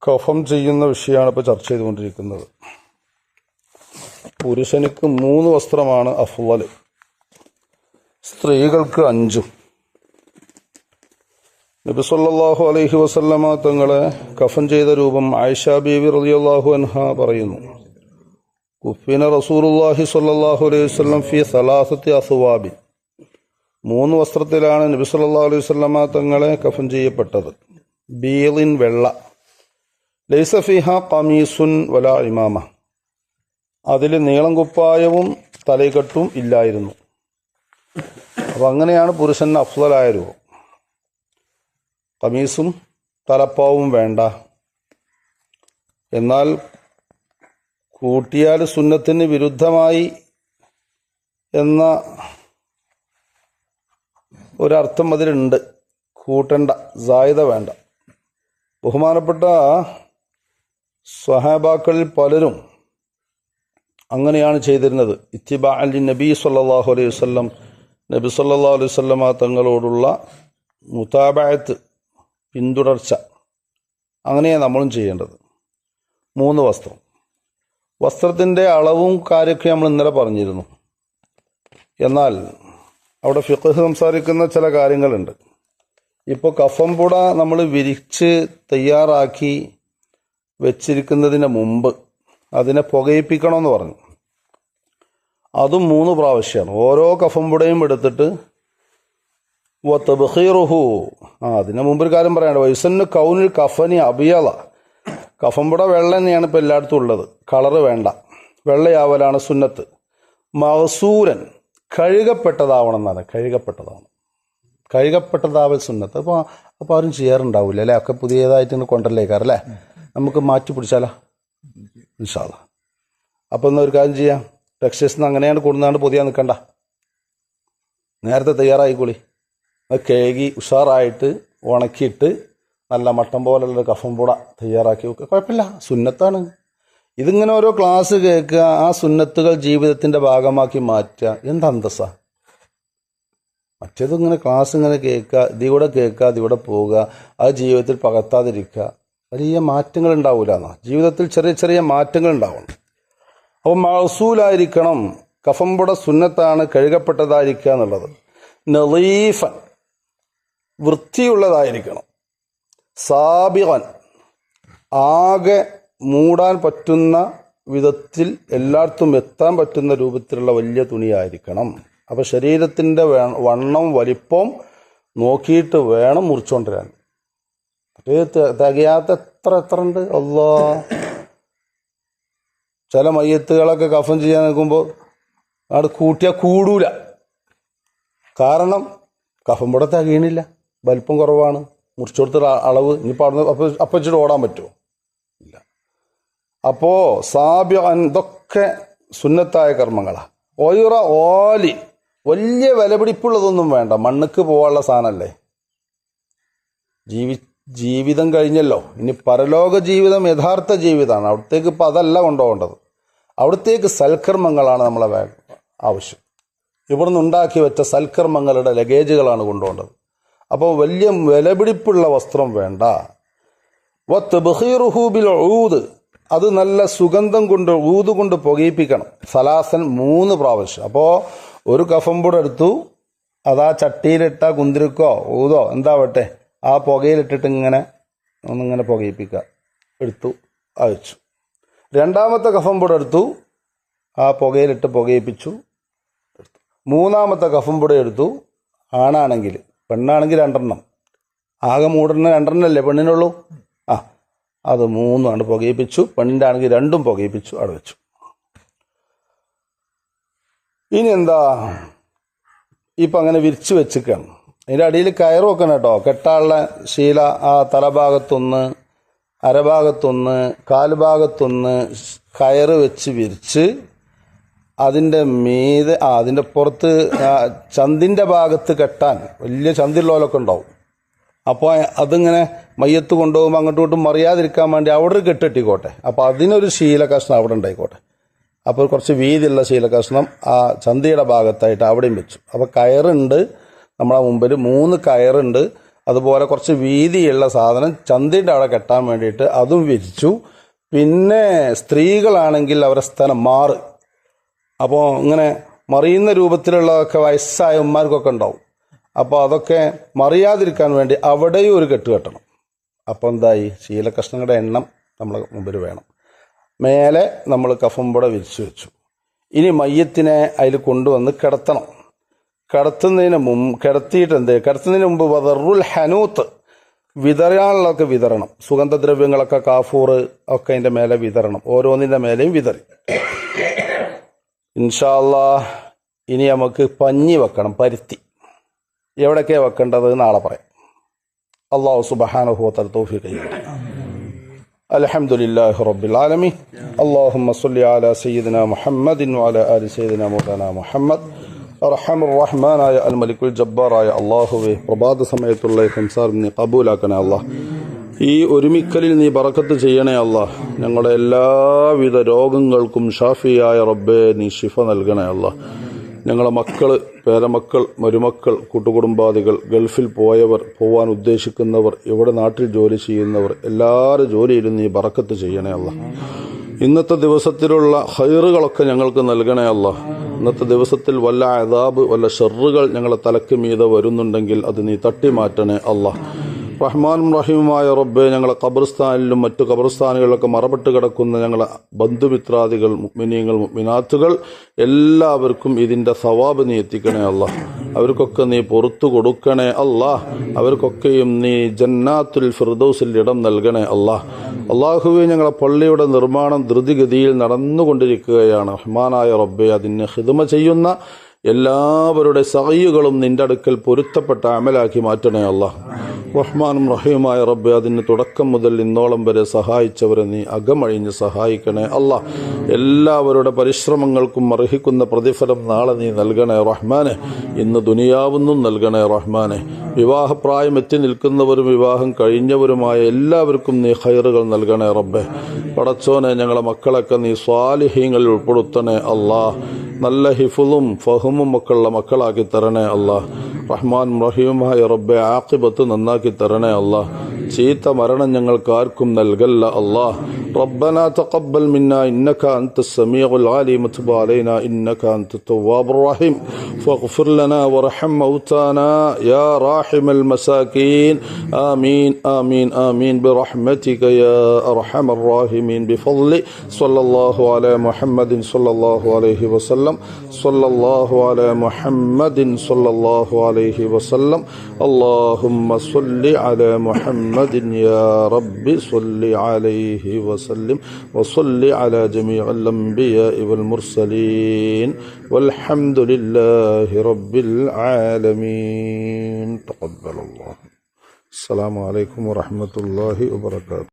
കഫം ചെയ്യുന്ന വിഷയമാണ് ഇപ്പോൾ ചർച്ച ചെയ്തുകൊണ്ടിരിക്കുന്നത്. പുരുഷനിക്ക് 3 വസ്ത്രമാണ് അഫ്ളൽ, സ്ത്രീകൾക്ക് 5. നബി സല്ലല്ലാഹു അലൈഹി വസല്ലമ തങ്ങളെ കഫൻ ചെയ്ത രൂപം ആയിഷ ബീവി റളിയല്ലാഹു അൻഹ പറയുന്നു. കുഫിന റസൂലുള്ളാഹി സ്വല്ലല്ലാഹു അലൈഹി വസല്ലം ഫി സലാസത്തി അസ്വാബിൻ, 3 വസ്ത്രത്തിലാണ് നബി സല്ലല്ലാഹു അലൈഹി വസല്ലമ തങ്ങളെ കഫൻ ചെയ്യപ്പെട്ടത്. ബീളിൻ, വെള്ള, ലൈസ ഫിഹ ഖമീസുൻ വലാ ഇമാമ, അതിൽ നീളം കുപ്പായവും തലൈകെട്ടും ഇല്ലായിരുന്നു. അപ്പം അങ്ങനെയാണ് പുരുഷന് അഫ്ളലായ രൂപം. ഖമീസും തലപ്പാവും വേണ്ട. എന്നാൽ കൂട്ടിയാൽ സുന്നത്തിന് വിരുദ്ധമായി എന്ന ഒരർത്ഥം അതിലുണ്ട്. കൂട്ടണ്ട, സായിദ വേണ്ട. ബഹുമാനപ്പെട്ട സ്വഹാബാക്കളിൽ പലരും അങ്ങനെയാണ് ചെയ്തിരുന്നത്. ഇത്തിബാഅൻ നബി സല്ലല്ലാഹു അലൈഹി വസല്ലം, നബി സല്ലല്ലാഹു അലൈഹി വസല്ലമ തങ്ങളോടുള്ള മുതാബഅത്ത്, പിന്തുടർച്ച. അങ്ങനെയാണ് നമ്മളും ചെയ്യേണ്ടത്. 3 വസ്ത്രം. വസ്ത്രത്തിൻ്റെ അളവും കാര്യമൊക്കെ നമ്മൾ ഇന്നലെ പറഞ്ഞിരുന്നു. എന്നാൽ അവിടെ ഫിഖ് സംസാരിക്കുന്ന ചില കാര്യങ്ങളുണ്ട്. ഇപ്പോൾ കഫൻ പുട നമ്മൾ വിരിച്ച് തയ്യാറാക്കി വെച്ചിരിക്കുന്നതിന് മുമ്പ് അതിനെ പുകയിപ്പിക്കണമെന്ന് പറഞ്ഞു. അതും 3 പ്രാവശ്യമാണ്. ഓരോ കഫൻ പുടയും എടുത്തിട്ട് തബ്ഖീറുഹു, അതിന് മുമ്പ് ഒരു കാര്യം പറയാനുണ്ട്. വയസ്സന് കൗനിൽ കഫനി അബിയള, കഫംപുട വെള്ള തന്നെയാണ് ഇപ്പോൾ എല്ലായിടത്തും ഉള്ളത്. കളറ് വേണ്ട, വെള്ളയാവലാണ് സുന്നത്ത്. മഹസൂരൻ, കഴുകപ്പെട്ടതാവണം എന്നാണ്. കഴുകപ്പെട്ടതാവൽ സുന്നത്ത്. അപ്പോൾ ആരും ചെയ്യാറുണ്ടാവില്ല അല്ലേ? ഒക്കെ പുതിയതായിട്ട് കൊണ്ടല്ലേക്കാറല്ലേ? നമുക്ക് മാറ്റി പിടിച്ചാലോ ഇൻഷാ അല്ലാഹ്. അപ്പോൾ എന്നാൽ ഒരു കാര്യം ചെയ്യാം, ടെക്സ്റ്റൈൽസിൽ നിന്ന് അങ്ങനെയാണ് കൊടുന്നാണ്ട് പൊതിയാൻ നിൽക്കണ്ട, നേരത്തെ തയ്യാറായിക്കോളി. അത് കഴുകി ഉഷാറായിട്ട് ഉണക്കിയിട്ട് നല്ല മട്ടൻ പോലുള്ള കഫം പുട തയ്യാറാക്കി വെക്കുക. കുഴപ്പമില്ല, സുന്നത്താണ്. ഇതിങ്ങനെ ഓരോ ക്ലാസ് കേൾക്കുക, ആ സുന്നത്തുകൾ ജീവിതത്തിൻ്റെ ഭാഗമാക്കി മാറ്റുക. എന്ത് അന്തസ്സാ! മറ്റേത് ഇങ്ങനെ ക്ലാസ് ഇങ്ങനെ കേൾക്കുക, ഇതിവിടെ കേൾക്കുക, ഇതിവിടെ പോവുക, അത് ജീവിതത്തിൽ പകർത്താതിരിക്കുക. വലിയ മാറ്റങ്ങൾ ഉണ്ടാവില്ല എന്നാ. ജീവിതത്തിൽ ചെറിയ ചെറിയ മാറ്റങ്ങൾ ഉണ്ടാവണം. അപ്പോൾ മഹസൂലായിരിക്കണം. കഫം പുട സുന്നത്താണ്, കഴുകപ്പെട്ടതായിരിക്കുക എന്നുള്ളത്. നളീഫൻ, വൃത്തിയുള്ളതായിരിക്കണം. സാബിഗൻ, ആകെ മൂടാൻ പറ്റുന്ന വിധത്തിൽ എല്ലായിടത്തും എത്താൻ പറ്റുന്ന രൂപത്തിലുള്ള വലിയ തുണിയായിരിക്കണം. അപ്പോൾ ശരീരത്തിൻ്റെ വണ്ണം വലിപ്പം നോക്കിയിട്ട് വേണം മുറിച്ചുകൊണ്ടിരാൻ. തികയാത്ത എത്ര ഉണ്ട് അല്ലാ. ചില മയ്യത്തുകളൊക്കെ കഫൻ ചെയ്യാൻ നിൽക്കുമ്പോൾ അവിടെ കൂട്ടിയാൽ കൂടൂല. കാരണം കഫൻ പുട തികയണില്ല, വലിപ്പം കുറവാണ്. മുറിച്ചു കൊടുത്ത അളവ് ഇനിയിപ്പോൾ അവിടെ അപ്പച്ചിട്ട് ഓടാൻ പറ്റുമോ? ഇല്ല. അപ്പോൾ ഇതൊക്കെ സുന്നത്തായ കർമ്മങ്ങളാണ്. ഒയുറ ഓലി, വലിയ വിലപിടിപ്പുള്ളതൊന്നും വേണ്ട. മണ്ണുക്ക് പോകാനുള്ള സാധനമല്ലേ. ജീവിതം കഴിഞ്ഞല്ലോ, ഇനി പരലോക ജീവിതം യഥാർത്ഥ ജീവിതമാണ്. അവിടത്തേക്ക് ഇപ്പം അതല്ല കൊണ്ടുപോകേണ്ടത്. അവിടത്തേക്ക് സൽക്കർമ്മങ്ങളാണ് നമ്മളെ ആവശ്യം. ഇവിടുന്ന് ഉണ്ടാക്കി വെച്ച സൽക്കർമ്മങ്ങളുടെ ലഗേജുകളാണ് കൊണ്ടുപോകേണ്ടത്. അപ്പോൾ വലിയ വിലപിടിപ്പുള്ള വസ്ത്രം വേണ്ട. വത്ബഖീറുഹു ബിൽ ഊദ്, അത് നല്ല സുഗന്ധം കൊണ്ട് ഊത് കൊണ്ട് പുകയിപ്പിക്കണം. സലാസൻ 3 പ്രാവശ്യം. അപ്പോൾ ഒരു കഫംപുട എടുത്തു, അതാ ചട്ടിയിലിട്ട കുന്തിരിക്കോ ഊതോ എന്താവട്ടെ, ആ പുകയിലിട്ടിട്ട് ഒന്നിങ്ങനെ പുകയിപ്പിക്കുക. എടുത്തു അയച്ചു. രണ്ടാമത്തെ കഫംപുട എടുത്തു, ആ പുകയിലിട്ട് പുകയിപ്പിച്ചു. മൂന്നാമത്തെ കഫംപുട എടുത്തു. ആണാണെങ്കിൽ, പെണ്ണാണെങ്കിൽ 2 ആകെ മൂടണ 2 പെണ്ണിനുള്ളൂ. അത് 3 പുകയിപ്പിച്ചു. പെണ്ണിൻ്റെ ആണെങ്കിൽ 2 പുകയിപ്പിച്ചു, അവിടെ വെച്ചു. ഇനി എന്താ, ഇപ്പം അങ്ങനെ വിരിച്ചു വെച്ചിക്കാണ്. അതിൻ്റെ അടിയിൽ കയറ് വെക്കണം കേട്ടോ. കെട്ടാനുള്ള ശീല ആ തലഭാഗത്തൊന്ന്, അരഭാഗത്തൊന്ന്, കാൽഭാഗത്തൊന്ന് കയറ് വെച്ച് വിരിച്ച് അതിൻ്റെ മീതെ അതിൻ്റെ പുറത്ത് ചന്തിൻ്റെ ഭാഗത്ത് കെട്ടാൻ വലിയ ചന്തിയുള്ളവരൊക്കെ ഉണ്ടാവും. അപ്പോൾ അതിങ്ങനെ മയ്യത്ത് കൊണ്ടുപോകുമ്പോൾ അങ്ങോട്ടും ഇങ്ങോട്ടും മറിയാതിരിക്കാൻ വേണ്ടി അവിടെ ഒരു കെട്ടിട്ടിക്കോട്ടെ. അപ്പോൾ അതിനൊരു ശീല കഷ്ണം അവിടെ ഉണ്ടായിക്കോട്ടെ. അപ്പോൾ കുറച്ച് വീതിയുള്ള ശീല കഷ്ണം ആ ചന്തിയുടെ ഭാഗത്തായിട്ട് അവിടെയും വെച്ചു. അപ്പോൾ കയറുണ്ട് നമ്മളെ മുമ്പിൽ, 3 കയറുണ്ട്. അതുപോലെ കുറച്ച് വീതിയുള്ള സാധനം ചന്തിൻ്റെ അവിടെ കെട്ടാൻ വേണ്ടിയിട്ട് അതും വിരിച്ചു. പിന്നെ സ്ത്രീകളാണെങ്കിൽ അവരുടെ സ്ഥലം മാറ്, അപ്പോൾ ഇങ്ങനെ മറിയുന്ന രൂപത്തിലുള്ളതൊക്കെ വയസ്സായ ഉമ്മാർക്കൊക്കെ ഉണ്ടാവും. അപ്പോൾ അതൊക്കെ മറിയാതിരിക്കാൻ വേണ്ടി അവിടെയും ഒരു കെട്ട് കെട്ടണം. അപ്പോൾ എന്തായി, ശീലകഷ്ണങ്ങളുടെ എണ്ണം നമ്മളെ മുമ്പിൽ വേണം. മേലെ നമ്മൾ കഫംപുട വിരിച്ചു വെച്ചു. ഇനി മയ്യത്തിനെ അതിൽ കൊണ്ടുവന്ന് കിടത്തണം. കിടത്തുന്നതിന് മുമ്പ് വദറുൽ ഹനൂത്ത്, വിതറാനുള്ളതൊക്കെ വിതരണം. സുഗന്ധദ്രവ്യങ്ങളൊക്കെ കാഫൂർ ഒക്കെ അതിൻ്റെ മേലെ വിതരണം. ഓരോന്നിൻ്റെ മേലെയും വിതറി. ഇൻഷാ അല്ലാഹ് ഇനി നമുക്ക് പഞ്ഞി വെക്കണം, പരുത്തി. എവിടൊക്കെയാണ് വെക്കേണ്ടത് നാളെ പറയാം. അല്ലാഹു സുബ്ഹാനഹു വ തആല തൗഫീഖ് ചെയ്യട്ടെ. അൽഹംദുലില്ലാഹി റബ്ബിൽ ആലമീൻ. അല്ലാഹുമ്മ സ്വല്ലി അലാ സയ്യിദിനാ മുഹമ്മദിൻ വഅലാ ആലി സയ്യിദിനാ മൗലാനാ മുഹമ്മദ്. അർഹമുർ റഹ്മാനായ അൽ മലിക്കുൽ ജബ്ബാറായ അല്ലാഹുവേ, പ്രഭാത സമയത്തുള്ള സംസാരം നീ കബൂലാക്കണേ അല്ലാഹ്. ഈ ഒരുമിക്കലിൽ നീ ബറക്കത്ത് ചെയ്യണേ അല്ലാഹ്. ഞങ്ങളുടെ എല്ലാവിധ രോഗങ്ങൾക്കും ഷാഫിയായ റബ്ബേ നീ ശിഫ നൽകണേ അല്ലാഹ്. ഞങ്ങളെ മക്കൾ, പേരമക്കൾ, മരുമക്കൾ, കൂട്ടുകുടുംബാദികൾ, ഗൾഫിൽ പോയവർ, പോവാൻ ഉദ്ദേശിക്കുന്നവർ, ഇവിടെ നാട്ടിൽ ജോലി ചെയ്യുന്നവർ, എല്ലാവരുടെ ജോലിയിലും നീ ബറക്കത്ത് ചെയ്യണേ അല്ലാഹ്. ഇന്നത്തെ ദിവസത്തിലുള്ള ഖൈറുകളൊക്കെ ഞങ്ങൾക്ക് നൽകണേ അല്ലാഹ്. ഇന്നത്തെ ദിവസത്തിൽ വല്ല അദാബ്, വല്ല ഷർറുകൾ ഞങ്ങളെ തലക്ക് മീതെ വരുന്നുണ്ടെങ്കിൽ അത് നീ തട്ടി മാറ്റണേ അല്ലാഹ്. റഹ്മാനും റഹീമുമായ റബ്ബേ, ഞങ്ങളെ ഖബർസ്ഥാനിലും മറ്റു ഖബർസ്ഥാനുകളിലൊക്കെ മറപ്പെട്ട് കിടക്കുന്ന ഞങ്ങളെ ബന്ധുമിത്രാദികൾ, മുഅ്മിനീങ്ങൾ, മുഅ്മിനാത്തുകൾ എല്ലാവർക്കും ഇതിൻ്റെ സവാബ് നീ എത്തിക്കണേ അല്ലാഹ്. അവർക്കൊക്കെ നീ പുറത്തു കൊടുക്കണേ അല്ലാഹ്. അവർക്കൊക്കെയും നീ ജന്നാത്തുൽ ഫിർദൗസിൽ ഇടം നൽകണേ അല്ലാഹ്. അല്ലാഹുവേ, ഞങ്ങളെ പള്ളിയുടെ നിർമ്മാണം ദ്രുതിഗതിയിൽ നടന്നുകൊണ്ടിരിക്കുകയാണ്. റഹ്മാനായ റബ്ബേ, അതിന് ഖിദ്മ ചെയ്യുന്ന എല്ലാവരുടെ സഅയ്യുകളും നിന്റെ അടുക്കൽ പൊരുത്തപ്പെട്ട അമലാക്കി മാറ്റണേ അല്ലാഹ്. റഹ്മാനും റഹീമായ റബ്ബേ, അതിന് തുടക്കം മുതൽ ഇന്നോളം വരെ സഹായിച്ചവരെ നീ അകമഴിഞ്ഞ് സഹായിക്കണേ അല്ലാഹ്. എല്ലാവരുടെ പരിശ്രമങ്ങൾക്കും അർഹിക്കുന്ന പ്രതിഫലം നാളെ നീ നൽകണേ റഹ്മാനെ. ഇന്ന് ദുനിയാവുന്നും നൽകണേ റഹ്മാനെ. വിവാഹപ്രായം എത്തി നിൽക്കുന്നവരും വിവാഹം കഴിഞ്ഞവരുമായ എല്ലാവർക്കും നീ ഖൈറുകൾ നൽകണേ റബ്ബേ. പടച്ചോനെ, ഞങ്ങളെ മക്കളൊക്കെ നീ സ്വാലിഹീങ്ങളിൽ ഉൾപ്പെടുത്തണേ അല്ലാഹ്. നല്ല ഹിഫുലും ഫഹമും ഒക്കെയുള്ള മക്കളാക്കി തരണേ അല്ലാഹ്. റഹ്മാൻ റഹീമായ റബ്ബെ, ആഖിബത്ത് നന്നാക്കി തരണേ അല്ലാഹ്. ചീത്ത മരണം ഞങ്ങൾക്ക് ആർക്കും നൽകല്ല അല്ലാഹ്. ربنا تقبل منا إنك أنت السميع العليم وتب علينا إنك أنت التواب الرحيم فاغفر لنا وارحم موتانا يا راحم المساكين آمين آمين آمين برحمتك يا أرحم الراحمين بفضل صلى الله على محمد صلى الله عليه وسلم صلى الله على محمد صلى الله عليه وسلم اللهم صل على محمد يا رب صل عليه وسلم وصل على جميع الأنبياء والمرسلين والحمد لله رب العالمين. تقبل الله. السلام عليكم ورحمة الله وبركاته.